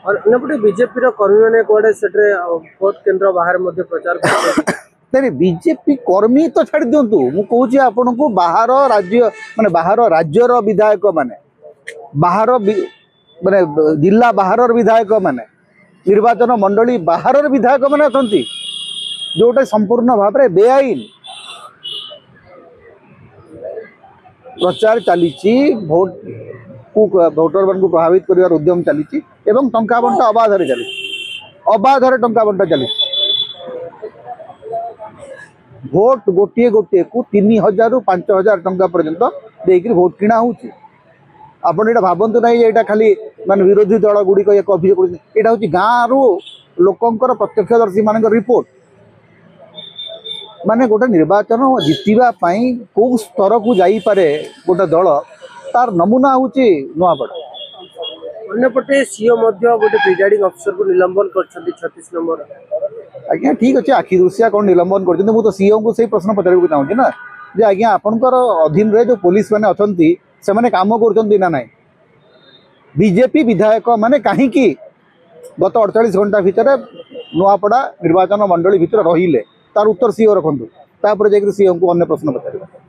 और अन्यपटे बीजेपी कर्मी मैंने कौड़े भोट केन्द्र बाहर प्रचार नहीं बीजेपी कर्मी तो छाड़ दिंतु मुझे आपन को बाहर राज्य माने बाहर राज्यर विधायक माने बाहर माने जिला बाहर विधायक माने निर्वाचन मंडली बाहर विधायक माने अछंती जोटा संपूर्ण भाव में बेआईन प्रचार चली भोट को भोटर मान को प्रभावित कर उद्यम चली टंका बंटा अबाधर चली अबाधर टंका बंटा चली भोट गोटे गोटे को 3000 रु 5000 टंका पर्यंत देकर भोट किणा होची आपण एटा भाबंतु नहीं ये खाली मान विरोधी दल गुड़िक एक अभियोग यहाँ हूँ गाँव रु लोकंकर प्रत्यक्षदर्शी मान रिपोर्ट माने गोटे निर्वाचन जितवा कौ स्तर को जापे गोटे दल तार नमूना हूँ नुआपड़ा अन्यपटे सीओ गोटे प्रिजाइडिंग अफिसर को निलंबन कर 36 नंबर आज्ञा ठीक अच्छे आखि दृश्या कौन निलंबन कर मुझे सीओ को सही प्रश्न पचार चाहूँगी ना जे आज्ञा आपणकर अधीन रे जो पुलिस मैंने अच्छा से कम कर ना बीजेपी विधायक माने कहीं गत 48 घंटा भितर नुआपड़ा निर्वाचन मंडली भितर रहिले तार उत्तर सीओ रखु तापर जाकर सीओ को अन्य प्रश्न पचार।